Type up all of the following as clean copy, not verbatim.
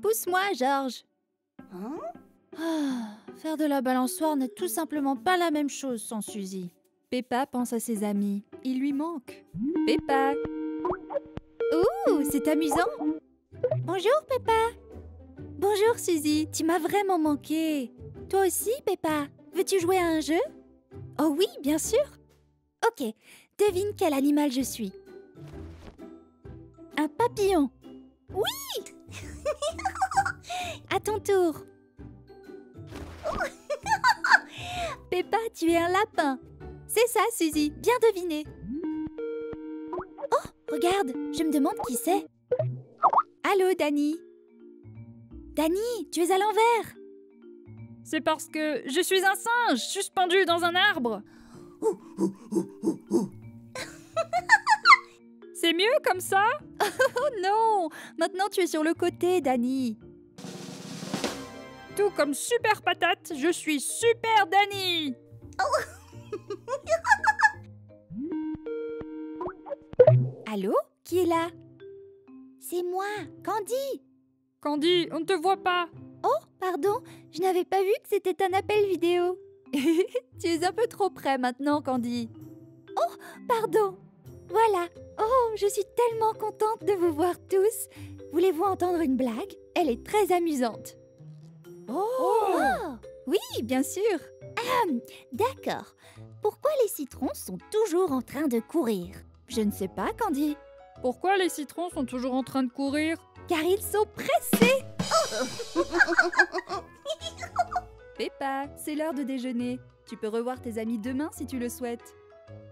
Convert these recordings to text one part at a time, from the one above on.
Pousse-moi, Georges. Faire de la balançoire n'est tout simplement pas la même chose sans Suzy. Peppa pense à ses amis. Il lui manque. Peppa. Ouh, c'est amusant. Bonjour, Peppa. Bonjour, Suzy. Tu m'as vraiment manqué. Toi aussi, Peppa. Veux-tu jouer à un jeu? Oh oui, bien sûr. Ok, devine quel animal je suis. Un papillon. Oui. À ton tour. Peppa, tu es un lapin. C'est ça, Suzy. Bien deviné. Oh, regarde, je me demande qui c'est. Allô, Dani. Dani, tu es à l'envers. C'est parce que je suis un singe suspendu dans un arbre. C'est mieux comme ça? Oh non, maintenant tu es sur le côté, Dani. Tout comme Super Patate, je suis Super Dani. Allô? Qui est là? C'est moi, Candy. Candy, on ne te voit pas. Oh, pardon, je n'avais pas vu que c'était un appel vidéo. Tu es un peu trop près maintenant, Candy. Oh, pardon. Voilà. Oh, je suis tellement contente de vous voir tous. Voulez-vous entendre une blague? Elle est très amusante. Oh! Oui, bien sûr. D'accord. Pourquoi les citrons sont toujours en train de courir? Je ne sais pas, Candy. Pourquoi les citrons sont toujours en train de courir? Car ils sont pressés. Peppa, c'est l'heure de déjeuner. Tu peux revoir tes amis demain si tu le souhaites.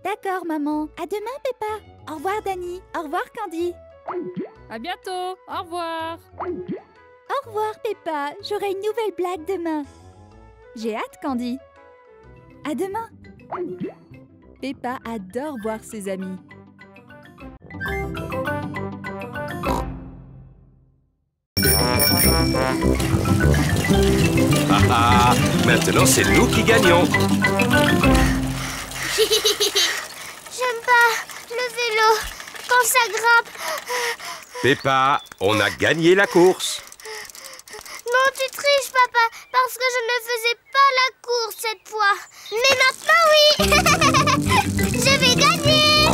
D'accord, maman. À demain, Peppa. Au revoir, Dani. Au revoir, Candy. À bientôt. Au revoir. Au revoir, Peppa. J'aurai une nouvelle blague demain. J'ai hâte, Candy. À demain. Peppa adore voir ses amis. Maintenant c'est nous qui gagnons. J'aime pas le vélo quand ça grimpe. Peppa, on a gagné la course. Non, tu triches, papa, parce que je ne faisais pas la course cette fois. Mais maintenant, oui. Je vais gagner.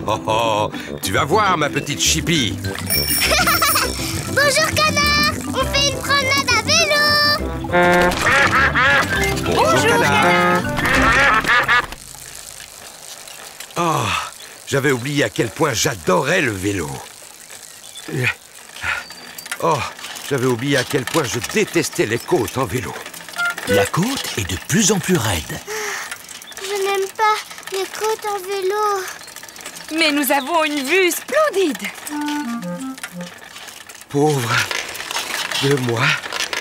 Oh oh, tu vas voir ma petite Chippy. Bonjour, canard. On fait une promenade à vélo. Bonjour, canard. Oh, j'avais oublié à quel point j'adorais le vélo. Oh, j'avais oublié à quel point je détestais les côtes en vélo. La côte est de plus en plus raide. Je n'aime pas les côtes en vélo. Mais nous avons une vue splendide. Pauvre de moi,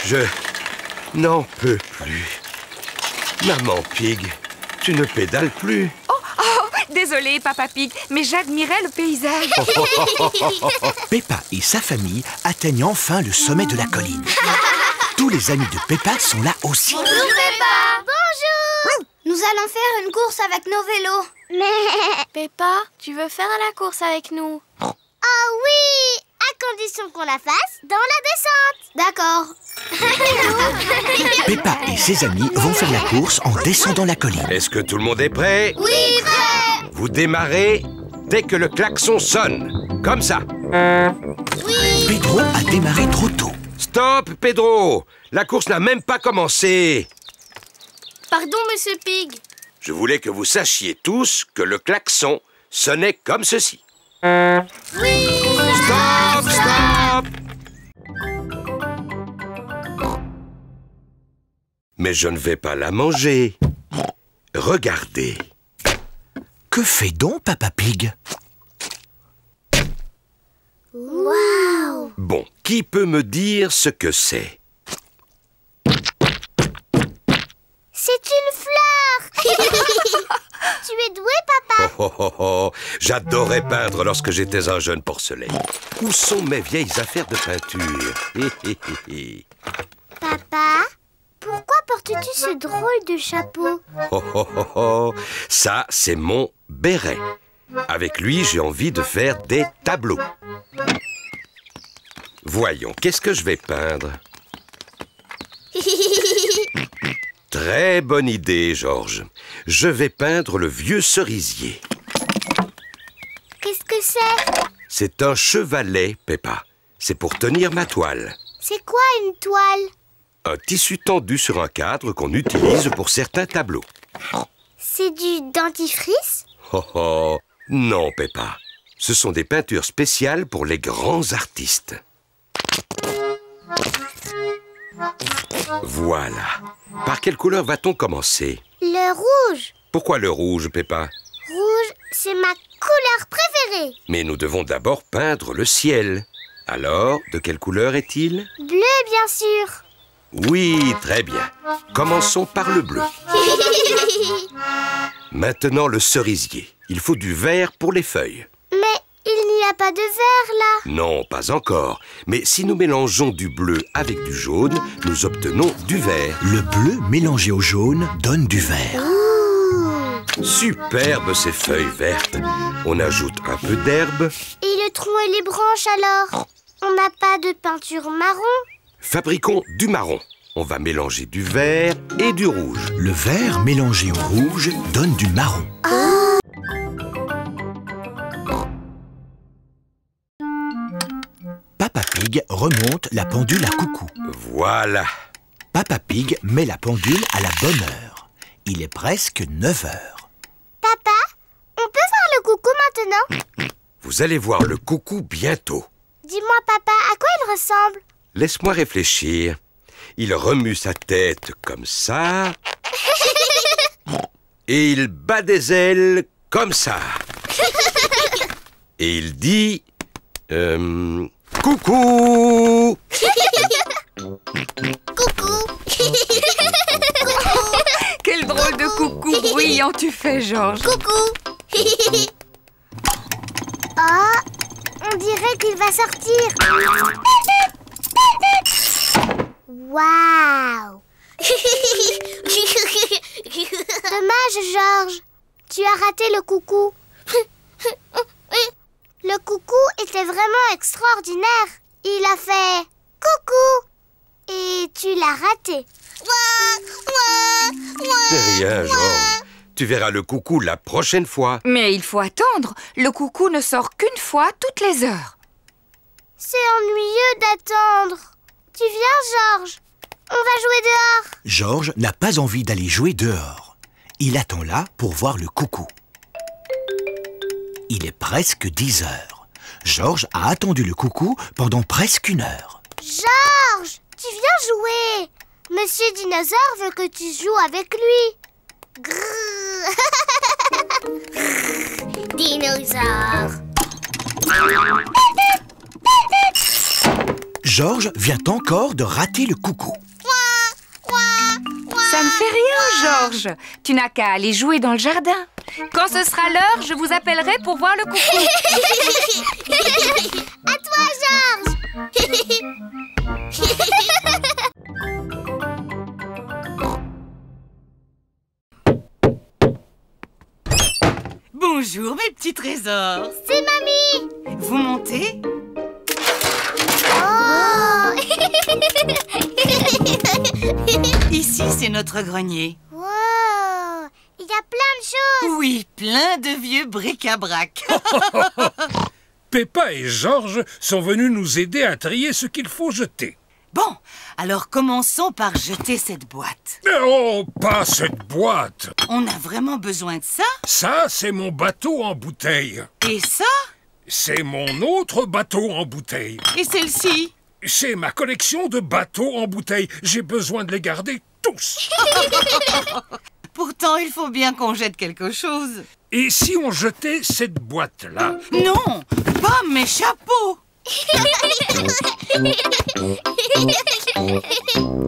je n'en peux plus. Maman Pig, tu ne pédales plus. Désolée, Papa Pig, mais j'admirais le paysage. Peppa et sa famille atteignent enfin le sommet de la colline. Tous les amis de Peppa sont là aussi. Bonjour, Peppa. Bonjour. Nous allons faire une course avec nos vélos. Mais... Peppa, tu veux faire la course avec nous? Oh oui, à condition qu'on la fasse dans la descente. D'accord. Peppa et ses amis vont faire la course en descendant la colline. Est-ce que tout le monde est prêt? Oui, prêt. Vous démarrez dès que le klaxon sonne. Comme ça. Oui. Pedro a démarré trop tôt. Stop, Pedro! La course n'a même pas commencé. Pardon, Monsieur Pig. Je voulais que vous sachiez tous que le klaxon sonnait comme ceci. Oui. Stop, stop! Mais je ne vais pas la manger. Regardez. Que fait donc Papa Pig? Waouh. Bon, qui peut me dire ce que c'est? C'est une fleur. Tu es doué, papa. Oh, oh, oh, oh. J'adorais peindre lorsque j'étais un jeune porcelet. Où sont mes vieilles affaires de peinture? Papa, pourquoi portes-tu ce drôle de chapeau? Oh, oh, oh, oh. Ça, c'est mon béret. Avec lui, j'ai envie de faire des tableaux. Voyons, qu'est-ce que je vais peindre? Très bonne idée, Georges. Je vais peindre le vieux cerisier. Qu'est-ce que c'est? C'est un chevalet, Peppa. C'est pour tenir ma toile. C'est quoi une toile? Un tissu tendu sur un cadre qu'on utilise pour certains tableaux. C'est du dentifrice? Oh oh, non, Peppa. Ce sont des peintures spéciales pour les grands artistes. Voilà. Par quelle couleur va-t-on commencer? Le rouge. Pourquoi le rouge, Peppa? Rouge, c'est ma couleur préférée. Mais nous devons d'abord peindre le ciel. Alors, de quelle couleur est-il? Bleu, bien sûr. Oui, très bien. Commençons par le bleu. Maintenant, le cerisier. Il faut du vert pour les feuilles. Mais il n'y a pas de vert, là. Non, pas encore. Mais si nous mélangeons du bleu avec du jaune, nous obtenons du vert. Le bleu mélangé au jaune donne du vert. Superbe ces feuilles vertes. On ajoute un peu d'herbe. Et le tronc et les branches, alors? On n'a pas de peinture marron? Fabriquons du marron. On va mélanger du vert et du rouge. Le vert mélangé au rouge donne du marron. Papa Pig remonte la pendule à coucou. Voilà. Papa Pig met la pendule à la bonne heure. Il est presque 9 heures. Papa, on peut voir le coucou maintenant? Vous allez voir le coucou bientôt. Dis-moi, papa, à quoi il ressemble? Laisse-moi réfléchir. Il remue sa tête comme ça. Et il bat des ailes comme ça. Et il dit... coucou! Coucou. Quel drôle de coucou bruyant tu fais, Georges. Coucou. Oh, on dirait qu'il va sortir. Waouh. Dommage, Georges. Tu as raté le coucou. Le coucou était vraiment extraordinaire. Il a fait coucou et tu l'as raté. C'est rien, Georges. Tu verras le coucou la prochaine fois. Mais il faut attendre. Le coucou ne sort qu'une fois toutes les heures. C'est ennuyeux d'attendre. Tu viens, Georges? On va jouer dehors. Georges n'a pas envie d'aller jouer dehors. Il attend là pour voir le coucou. Il est presque 10 heures. Georges a attendu le coucou pendant presque 1 heure. Georges, tu viens jouer. Monsieur Dinosaure veut que tu joues avec lui. Grrr. Dinosaure. Georges vient encore de rater le coucou. Ça ne fait rien, Georges. Tu n'as qu'à aller jouer dans le jardin. Quand ce sera l'heure, je vous appellerai pour voir le coucou. À toi, Georges. Bonjour mes petits trésors. C'est mamie. Vous montez? Oh. Ici c'est notre grenier. Wow. Il y a plein de choses. Oui, plein de vieux bric-à-brac. Peppa et Georges sont venus nous aider à trier ce qu'il faut jeter. Bon, alors commençons par jeter cette boîte. Oh, pas cette boîte! On a vraiment besoin de ça? Ça, c'est mon bateau en bouteille. Et ça? C'est mon autre bateau en bouteille. Et celle-ci? C'est ma collection de bateaux en bouteille. J'ai besoin de les garder tous. Pourtant, il faut bien qu'on jette quelque chose. Et si on jetait cette boîte-là? Non, pas mes chapeaux.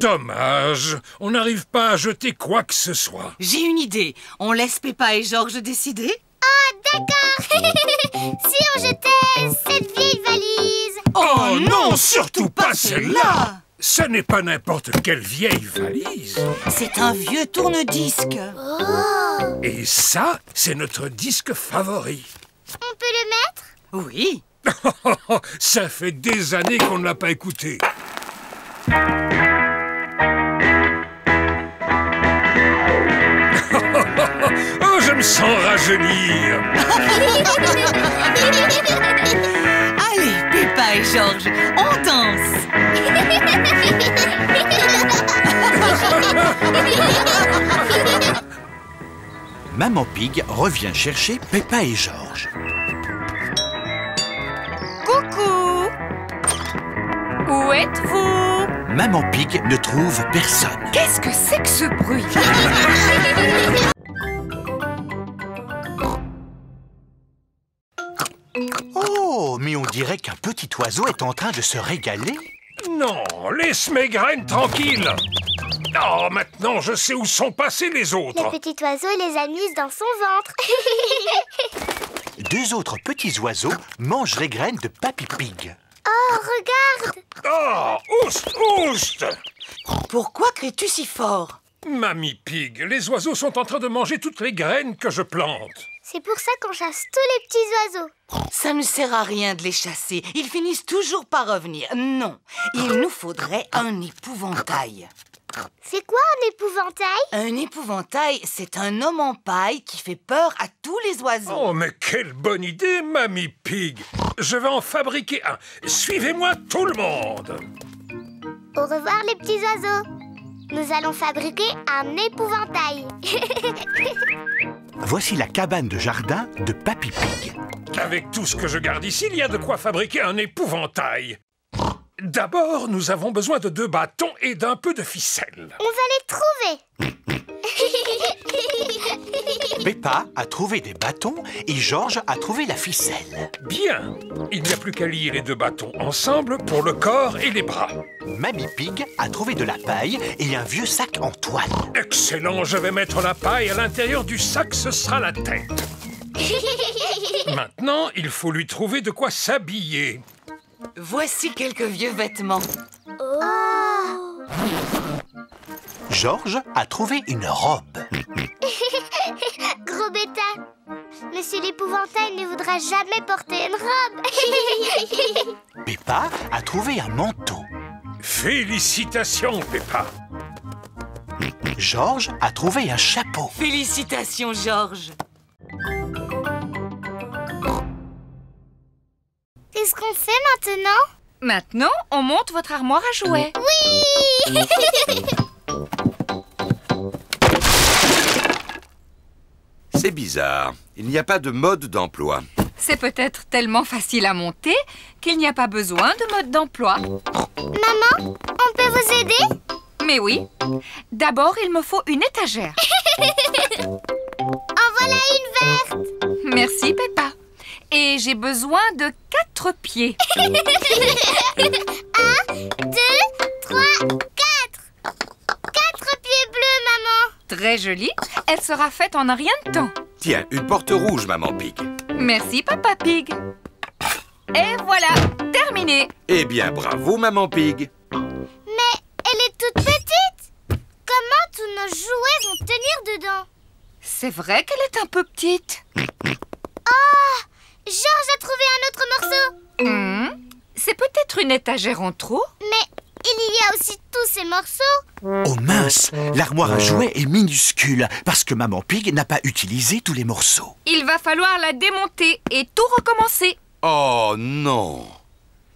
Dommage, on n'arrive pas à jeter quoi que ce soit. J'ai une idée. On laisse Peppa et Georges décider? Ah, d'accord. Si on jetait cette vieille valise. Oh non, surtout pas celle-là. Ce n'est pas n'importe quelle vieille valise. C'est un vieux tourne-disque. Oh. Et ça, c'est notre disque favori. On peut le mettre? Oui. Ça fait des années qu'on ne l'a pas écouté. Oh, je me sens rajeunir. Allez, Peppa et Georges, on danse. Maman Pig revient chercher Peppa et Georges. Coucou! Où êtes-vous? Maman Pig ne trouve personne. Qu'est-ce que c'est que ce bruit? Oh, mais on dirait qu'un petit oiseau est en train de se régaler. Non, laisse mes graines tranquilles. Oh, maintenant je sais où sont passés les autres. Le petit oiseau les a mises dans son ventre. Deux autres petits oiseaux mangent les graines de Papy Pig. Oh, regarde! Oh, oust, oust. Pourquoi cries-tu si fort? Mamie Pig, les oiseaux sont en train de manger toutes les graines que je plante. C'est pour ça qu'on chasse tous les petits oiseaux. Ça ne sert à rien de les chasser. Ils finissent toujours par revenir. Non, il nous faudrait un épouvantail. C'est quoi un épouvantail? Un épouvantail, c'est un homme en paille qui fait peur à tous les oiseaux. Oh, mais quelle bonne idée, Mamie Pig. Je vais en fabriquer un. Suivez-moi tout le monde. Au revoir les petits oiseaux. Nous allons fabriquer un épouvantail. Voici la cabane de jardin de Papy Pig. Avec tout ce que je garde ici, il y a de quoi fabriquer un épouvantail. D'abord, nous avons besoin de 2 bâtons et d'un peu de ficelle. On va les trouver. Peppa a trouvé des bâtons et Georges a trouvé la ficelle. Bien. Il n'y a plus qu'à lier les 2 bâtons ensemble pour le corps et les bras. Mamie Pig a trouvé de la paille et un vieux sac en toile. Excellent, je vais mettre la paille à l'intérieur du sac, ce sera la tête. Maintenant, il faut lui trouver de quoi s'habiller. Voici quelques vieux vêtements. Oh! Georges a trouvé une robe. Gros bêta. Monsieur l'épouvantail ne voudra jamais porter une robe. Peppa a trouvé un manteau. Félicitations, Peppa. Georges a trouvé un chapeau. Félicitations, Georges. Qu'est-ce qu'on fait maintenant? Maintenant, on monte votre armoire à jouets. Oui. C'est bizarre. Il n'y a pas de mode d'emploi. C'est peut-être tellement facile à monter qu'il n'y a pas besoin de mode d'emploi. Maman, on peut vous aider? Mais oui. D'abord, il me faut une étagère. En voilà une verte. Merci, Peppa. Et j'ai besoin de 4 pieds. 1, 2, 3, 4. 4 pieds bleus, maman. Très jolie. Elle sera faite en un rien de temps. Tiens, une porte rouge, Maman Pig. Merci, Papa Pig. Et voilà, terminé. Eh bien, bravo, Maman Pig. Mais elle est toute petite. Comment tous nos jouets vont tenir dedans? C'est vrai qu'elle est un peu petite. Oh, Georges a trouvé un autre morceau. C'est peut-être une étagère en trop. Mais il y a aussi tous ces morceaux. Oh mince, l'armoire à jouets est minuscule parce que Maman Pig n'a pas utilisé tous les morceaux. Il va falloir la démonter et tout recommencer. Oh non.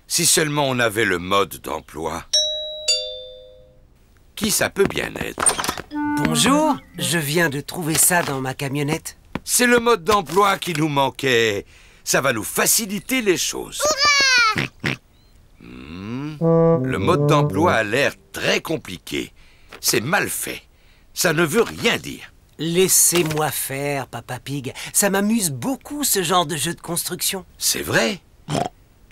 Si seulement on avait le mode d'emploi. Qui ça peut bien être? Bonjour, je viens de trouver ça dans ma camionnette. C'est le mode d'emploi qui nous manquait. Ça va nous faciliter les choses. Hurrah! Le mode d'emploi a l'air très compliqué. C'est mal fait. Ça ne veut rien dire. Laissez-moi faire, Papa Pig. Ça m'amuse beaucoup, ce genre de jeu de construction. C'est vrai?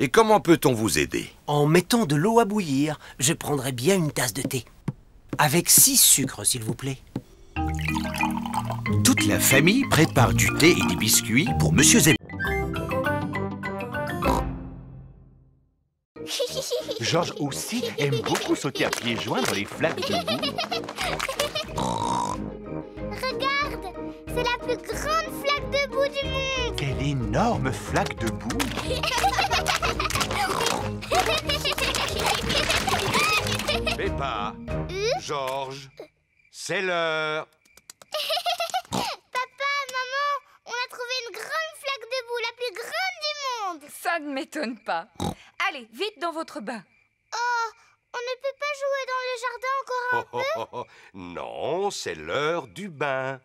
Et comment peut-on vous aider? En mettant de l'eau à bouillir, je prendrais bien une tasse de thé. Avec 6 sucres, s'il vous plaît. Toute la famille prépare du thé et des biscuits pour Monsieur Zébré. Georges aussi aime beaucoup sauter à pieds joints dans les flaques de boue. Regarde, c'est la plus grande flaque flaque de boue du monde. Quelle énorme flaque de boue! Peppa, Georges, c'est l'heure. Papa, maman, on a trouvé une grande flaque de boue, la plus grande du monde. Ça ne m'étonne pas. Allez, vite dans votre bain. Oh, on ne peut pas jouer dans le jardin encore un peu? Non, c'est l'heure du bain.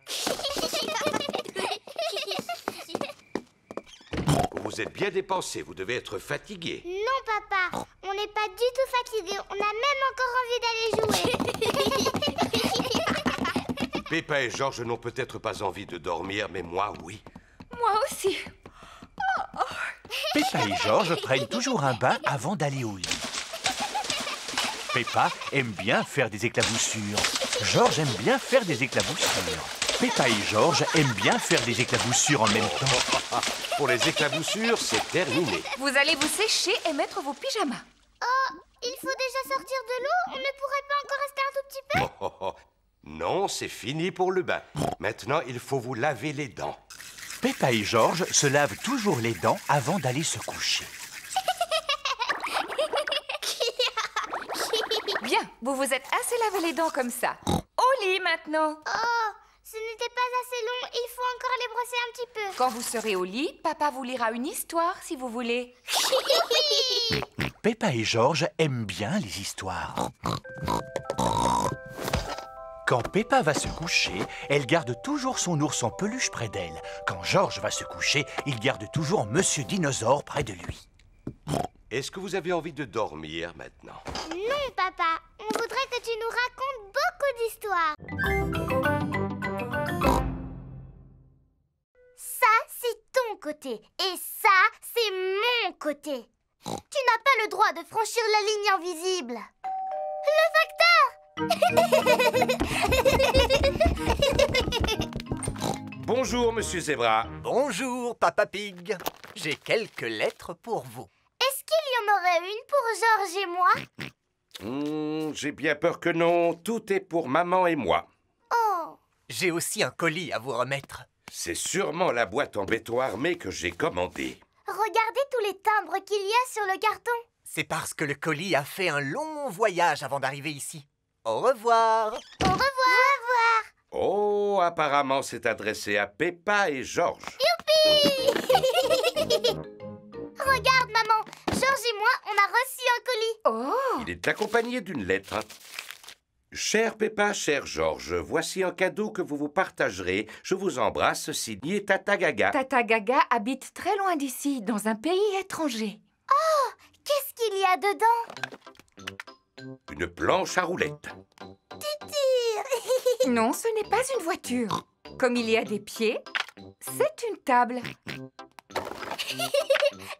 Vous êtes bien dépensé, vous devez être fatigué. Non, papa, on n'est pas du tout fatigué. On a même encore envie d'aller jouer. Peppa et Georges n'ont peut-être pas envie de dormir, mais moi, oui. Moi aussi. Peppa et Georges prennent toujours un bain avant d'aller au lit. Peppa aime bien faire des éclaboussures. Georges aime bien faire des éclaboussures. Peppa et Georges aiment bien faire des éclaboussures en même temps. Pour les éclaboussures, c'est terminé. Vous allez vous sécher et mettre vos pyjamas. Oh, il faut déjà sortir de l'eau? On ne pourrait pas encore rester un tout petit peu? Non, c'est fini pour le bain. Maintenant, il faut vous laver les dents. Peppa et Georges se lavent toujours les dents avant d'aller se coucher. Bien, vous vous êtes assez lavé les dents comme ça. Au lit maintenant. Oh, ce n'était pas assez long. Il faut encore les brosser un petit peu. Quand vous serez au lit, papa vous lira une histoire si vous voulez. Peppa et Georges aiment bien les histoires. Quand Peppa va se coucher, elle garde toujours son ours en peluche près d'elle. Quand Georges va se coucher, il garde toujours Monsieur Dinosaure près de lui. Est-ce que vous avez envie de dormir maintenant? Non, papa. On voudrait que tu nous racontes beaucoup d'histoires. Ça, c'est ton côté. Et ça, c'est mon côté. Tu n'as pas le droit de franchir la ligne invisible. Le facteur! Bonjour, Monsieur Zebra. Bonjour, Papa Pig. J'ai quelques lettres pour vous. Est-ce qu'il y en aurait une pour Georges et moi? J'ai bien peur que non. Tout est pour maman et moi. Oh! J'ai aussi un colis à vous remettre. C'est sûrement la boîte en béton armé que j'ai commandée. Regardez tous les timbres qu'il y a sur le carton. C'est parce que le colis a fait un long voyage avant d'arriver ici. Au revoir. Au revoir. Oh, apparemment c'est adressé à Peppa et Georges. Youpi! Regarde, maman. Georges et moi, on a reçu un colis. Oh! Il est accompagné d'une lettre. Chère Peppa, cher Georges, voici un cadeau que vous vous partagerez. Je vous embrasse, signé Tata Gaga. Tata Gaga habite très loin d'ici, dans un pays étranger. Oh! Qu'est-ce qu'il y a dedans? Une planche à roulettes. Non, ce n'est pas une voiture. Comme il y a des pieds, c'est une table. Il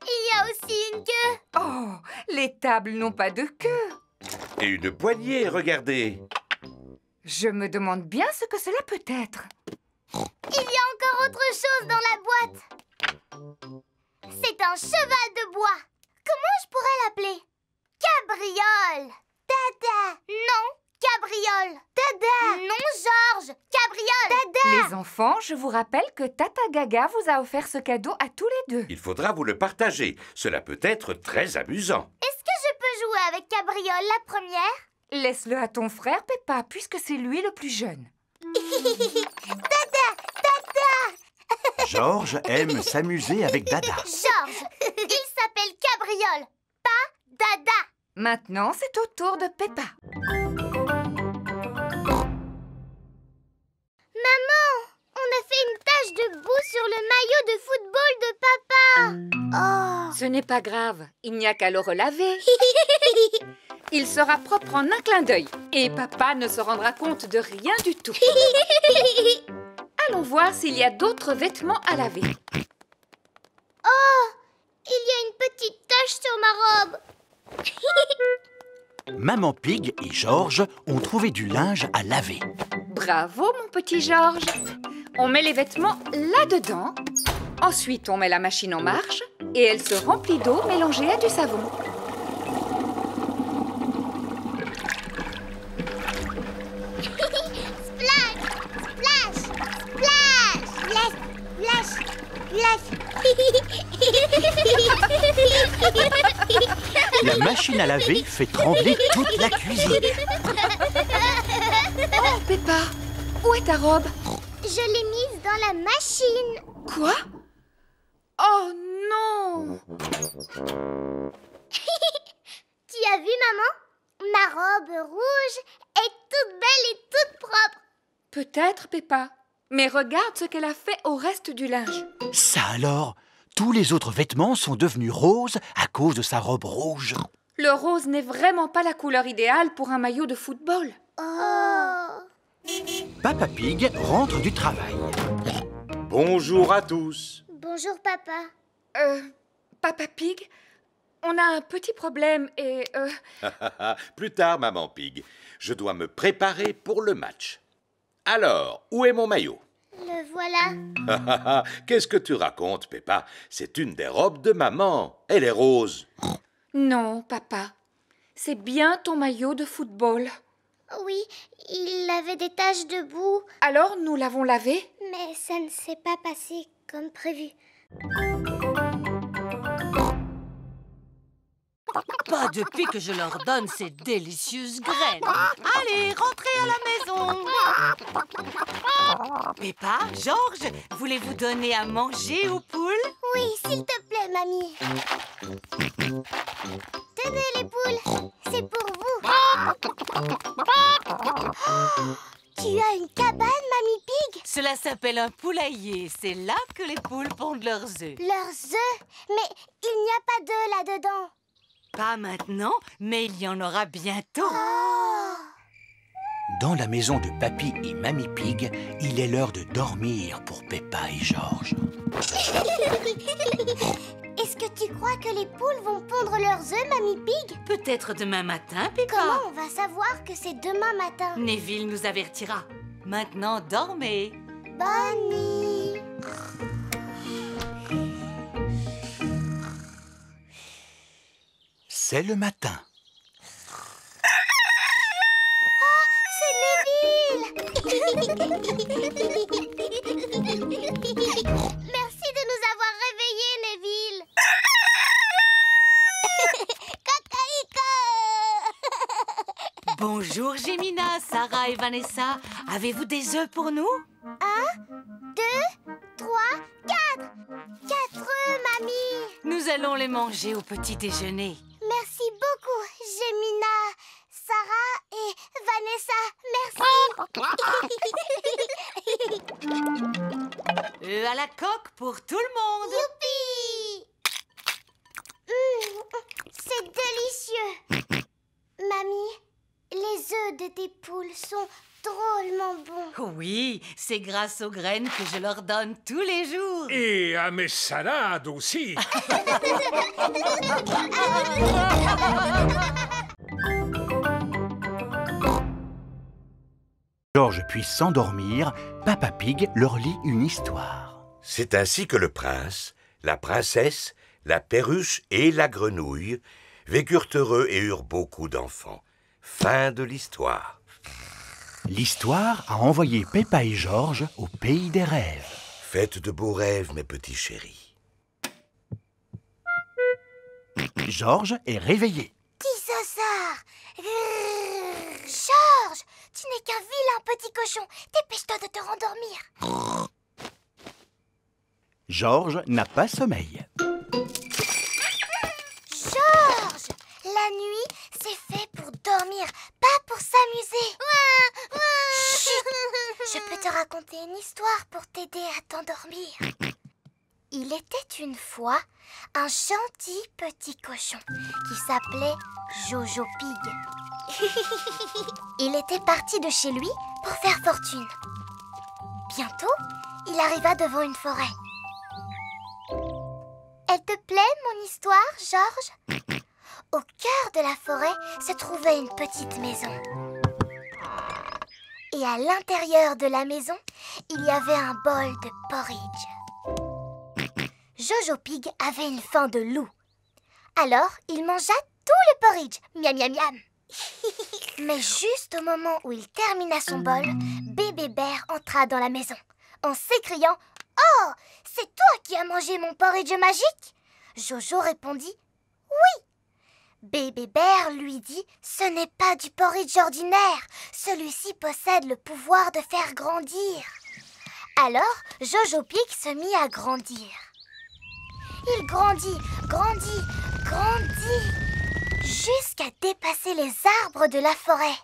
y a aussi une queue. Oh, les tables n'ont pas de queue. Et une poignée, regardez. Je me demande bien ce que cela peut être. Il y a encore autre chose dans la boîte. C'est un cheval de bois. Comment je pourrais l'appeler? Cabriole. Dada. Non, cabriole. Dada. Non, Georges. Cabriole. Dada. Les enfants, je vous rappelle que Tata Gaga vous a offert ce cadeau à tous les deux. Il faudra vous le partager. Cela peut être très amusant. Est-ce que je peux jouer avec Cabriole la première? Laisse-le à ton frère, Peppa, puisque c'est lui le plus jeune. Dada. Dada. Georges aime s'amuser avec Dada. Georges, il s'appelle Cabriole, pas Dada. Maintenant, c'est au tour de Peppa. Maman, on a fait une tache de boue sur le maillot de football de papa. Oh. Ce n'est pas grave, il n'y a qu'à le relaver. Il sera propre en un clin d'œil et papa ne se rendra compte de rien du tout. Allons voir s'il y a d'autres vêtements à laver. Oh, il y a une petite tache sur ma robe. Maman Pig et Georges ont trouvé du linge à laver. Bravo, mon petit Georges. On met les vêtements là-dedans. Ensuite, on met la machine en marche et elle se remplit d'eau mélangée à du savon. Splash, splash, splash, splash, splash. machine à laver fait trembler toute la cuisine. Oh, Peppa, où est ta robe? Je l'ai mise dans la machine. Quoi? Oh non! Tu as vu, maman? Ma robe rouge est toute belle et toute propre. Peut-être, Peppa. Mais regarde ce qu'elle a fait au reste du linge. Ça alors, tous les autres vêtements sont devenus roses à cause de sa robe rouge. Le rose n'est vraiment pas la couleur idéale pour un maillot de football. Oh! Papa Pig rentre du travail. Bonjour à tous. Bonjour, papa. Papa Pig, on a un petit problème et... Plus tard, maman Pig. Je dois me préparer pour le match. Alors, où est mon maillot? Le voilà. Qu'est-ce que tu racontes, Peppa? C'est une des robes de maman. Elle est rose. Non, papa. C'est bien ton maillot de football. Oui, il avait des taches de boue, Alors, nous l'avons lavé? mais ça ne s'est pas passé comme prévu. Pas depuis que je leur donne ces délicieuses graines. Allez, rentrez à la maison. Peppa, Georges, voulez-vous donner à manger aux poules? Oui, s'il te plaît, mamie. Tenez les poules, c'est pour vous. Tu as une cabane, mamie Pig? Cela s'appelle un poulailler. C'est là que les poules pondent leurs œufs. Leurs œufs? Mais il n'y a pas d'œufs là-dedans. Pas maintenant, mais il y en aura bientôt. Dans la maison de Papy et Mamie Pig, il est l'heure de dormir pour Peppa et Georges. Est-ce que tu crois que les poules vont pondre leurs œufs, mamie Pig? Peut-être demain matin, Peppa. Comment on va savoir que c'est demain matin? Neville nous avertira. Maintenant, dormez. Bonne nuit. C'est le matin. C'est Neville. Merci de nous avoir réveillés, Neville. Cacaïca. Bonjour, Gémina, Sarah et Vanessa. Avez-vous des œufs pour nous? 1, 2, 3, 4. 4 œufs, mamie. Nous allons les manger au petit déjeuner. Merci beaucoup, Gémina, Sarah et Vanessa. Merci. Œufs à la coque pour tout le monde. Youpi! C'est délicieux. Mamie, les œufs de tes poules sont drôlement bons. Oui, c'est grâce aux graines que je leur donne tous les jours. Et à mes salades aussi. Georges puis s'endormir, Papa Pig leur lit une histoire. C'est ainsi que le prince, la princesse, la perruche et la grenouille vécurent heureux et eurent beaucoup d'enfants. Fin de l'histoire. L'histoire a envoyé Peppa et Georges au pays des rêves. Faites de beaux rêves, mes petits chéris. Georges est réveillé. Dinosaure! Georges, tu n'es qu'un vilain petit cochon. Dépêche-toi de te rendormir. Georges n'a pas sommeil. Georges, la nuit, c'est fait pour dormir, pas pour s'amuser. Chut, je peux te raconter une histoire pour t'aider à t'endormir. Il était une fois un gentil petit cochon qui s'appelait Jojo Pig. Il était parti de chez lui pour faire fortune. Bientôt, il arriva devant une forêt. Elle te plaît, mon histoire, Georges? Au cœur de la forêt se trouvait une petite maison. Et à l'intérieur de la maison, il y avait un bol de porridge. Jojo Pig avait une faim de loup. Alors, il mangea tout le porridge. Miam, miam, miam. Mais juste au moment où il termina son bol, Bébé Bear entra dans la maison en s'écriant « Oh, c'est toi qui as mangé mon porridge magique ?» Jojo répondit « Oui !» Bébé Bear lui dit « Ce n'est pas du porridge ordinaire. Celui-ci possède le pouvoir de faire grandir. » Alors, Jojo Pig se mit à grandir. Il grandit, grandit, grandit, jusqu'à dépasser les arbres de la forêt.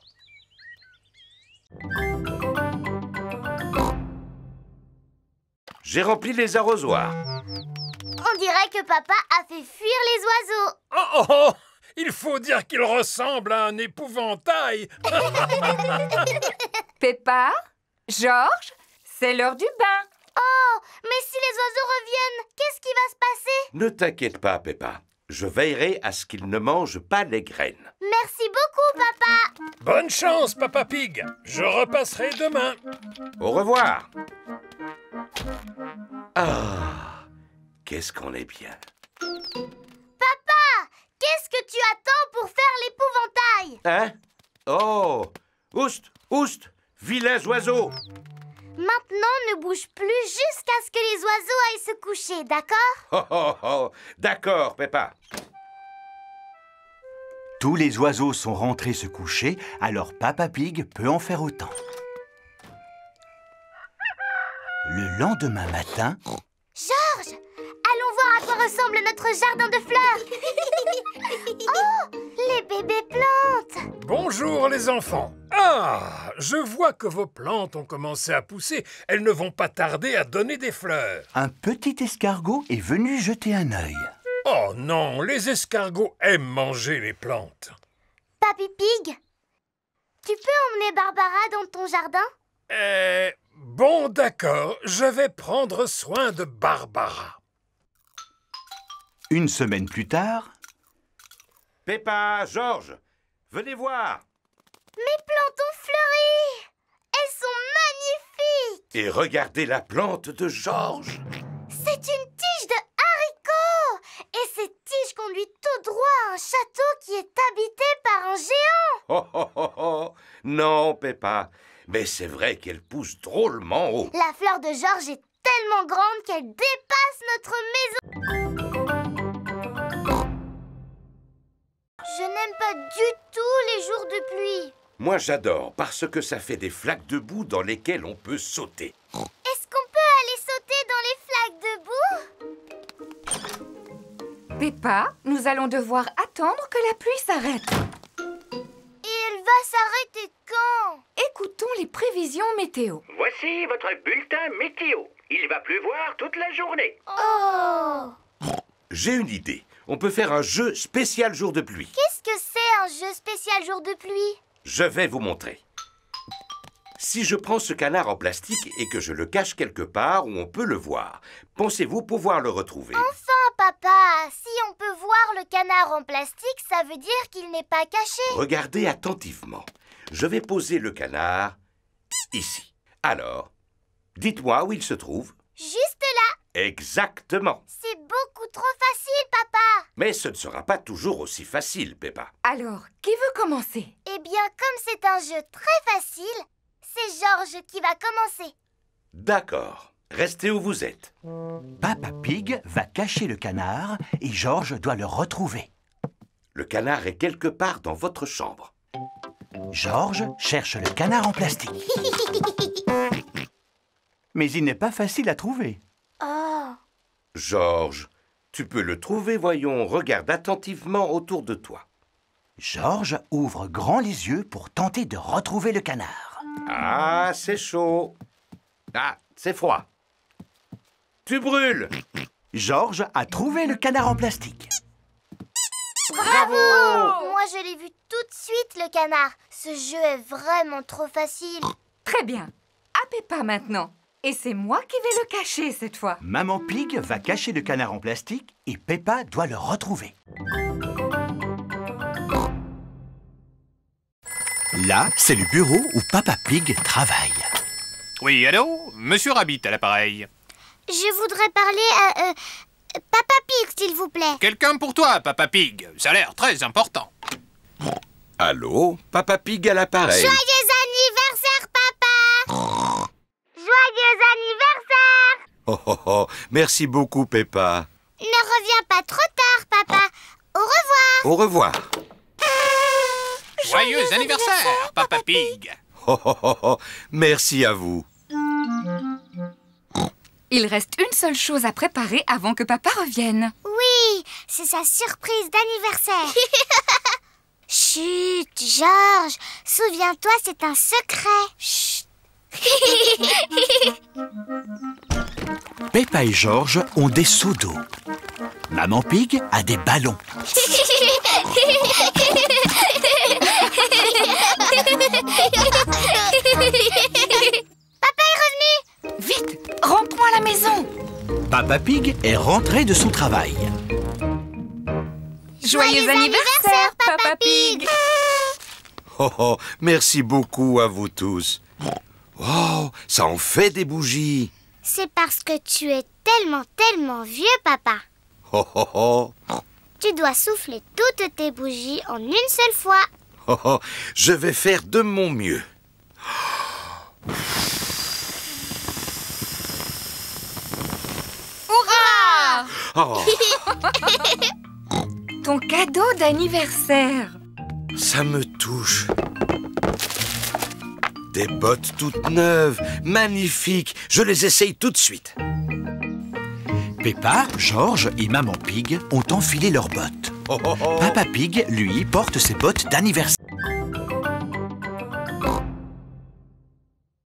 J'ai rempli les arrosoirs. On dirait que papa a fait fuir les oiseaux. Oh, oh, oh! Il faut dire qu'il ressemble à un épouvantail. Peppa, Georges, c'est l'heure du bain. Oh, mais si les oiseaux reviennent, qu'est-ce qui va se passer? Ne t'inquiète pas, Peppa. Je veillerai à ce qu'ils ne mangent pas les graines. Merci beaucoup, papa. Bonne chance, Papa Pig. Je repasserai demain. Au revoir. Ah, qu'est-ce qu'on est bien. Papa, qu'est-ce que tu attends pour faire l'épouvantail? Hein? Oh! Oust, oust, vilains oiseaux! Maintenant, ne bouge plus jusqu'à ce que les oiseaux aillent se coucher, d'accord? Oh, oh, oh! D'accord, Peppa. Tous les oiseaux sont rentrés se coucher, alors Papa Pig peut en faire autant. Le lendemain matin... Georges, allons voir à quoi ressemble notre jardin de fleurs. Oh, les bébés plantes. Bonjour les enfants. Ah, je vois que vos plantes ont commencé à pousser. Elles ne vont pas tarder à donner des fleurs. Un petit escargot est venu jeter un œil. Oh non, les escargots aiment manger les plantes. Papy Pig, tu peux emmener Barbara dans ton jardin? Bon, d'accord, je vais prendre soin de Barbara. Une semaine plus tard... Peppa, Georges, venez voir. Mes plantes ont fleuri. Elles sont magnifiques. Et regardez la plante de Georges. C'est une tige de haricots. Et cette tige conduit tout droit à un château qui est habité par un géant. Oh, oh, oh, oh. Non, Peppa, mais c'est vrai qu'elle pousse drôlement haut. La fleur de Georges est tellement grande qu'elle dépasse notre maison. Je n'aime pas du tout les jours de pluie. Moi, j'adore parce que ça fait des flaques de boue dans lesquelles on peut sauter. Est-ce qu'on peut aller sauter dans les flaques de boue? Peppa, nous allons devoir attendre que la pluie s'arrête. Et elle va s'arrêter quand? Écoutons les prévisions météo. Voici votre bulletin météo. Il va pleuvoir toute la journée. Oh! J'ai une idée. On peut faire un jeu spécial jour de pluie. Qu'est-ce que c'est un jeu spécial jour de pluie? Je vais vous montrer. Si je prends ce canard en plastique et que je le cache quelque part où on peut le voir, pensez-vous pouvoir le retrouver? Enfin, papa, si on peut voir le canard en plastique, ça veut dire qu'il n'est pas caché. Regardez attentivement. Je vais poser le canard ici. Alors, dites-moi où il se trouve. Juste là. Exactement. C'est beaucoup trop facile, papa. Mais ce ne sera pas toujours aussi facile, Peppa. Alors, qui veut commencer? Eh bien, comme c'est un jeu très facile, c'est Georges qui va commencer. D'accord. Restez où vous êtes. Papa Pig va cacher le canard et Georges doit le retrouver. Le canard est quelque part dans votre chambre. Georges cherche le canard en plastique. Mais il n'est pas facile à trouver. Oh. Georges, tu peux le trouver, voyons. Regarde attentivement autour de toi. Georges ouvre grand les yeux pour tenter de retrouver le canard. Ah, c'est chaud. Ah, c'est froid. Tu brûles. Georges a trouvé le canard en plastique. Bravo! Moi, je l'ai vu tout de suite, le canard. Ce jeu est vraiment trop facile. Très bien. À Peppa maintenant. Et c'est moi qui vais le cacher cette fois. Maman Pig va cacher le canard en plastique et Peppa doit le retrouver. Là, c'est le bureau où Papa Pig travaille. Oui, allô? Monsieur Rabbit à l'appareil. Je voudrais parler à Papa Pig, s'il vous plaît. Quelqu'un pour toi, Papa Pig. Ça a l'air très important. Allô? Papa Pig à l'appareil. Joyeux anniversaire, papa! Joyeux anniversaire! Oh, oh, oh. Merci beaucoup, Peppa. Ne reviens pas trop tard, papa. Au revoir. Au revoir. Joyeux anniversaire, Papa Pig. Oh, oh, oh, oh. Merci à vous. Il reste une seule chose à préparer avant que papa revienne. Oui, c'est sa surprise d'anniversaire. Chut, Georges, souviens-toi, c'est un secret. Chut. Peppa et Georges ont des seaux d'eau. Maman Pig a des ballons. Papa est revenu. Vite, rentrons à la maison. Papa Pig est rentré de son travail. Joyeux anniversaire, Papa Pig. Oh, oh, merci beaucoup à vous tous. Oh, ça en fait des bougies. C'est parce que tu es tellement vieux, papa. Oh, oh, oh. Tu dois souffler toutes tes bougies en une seule fois. Oh, oh. Je vais faire de mon mieux. Hurrah! Oh, Ton cadeau d'anniversaire. ça me touche. Des bottes toutes neuves, magnifiques. Je les essaye tout de suite. Peppa, Georges et Maman Pig ont enfilé leurs bottes. Oh, oh, oh. Papa Pig, lui, porte ses bottes d'anniversaire.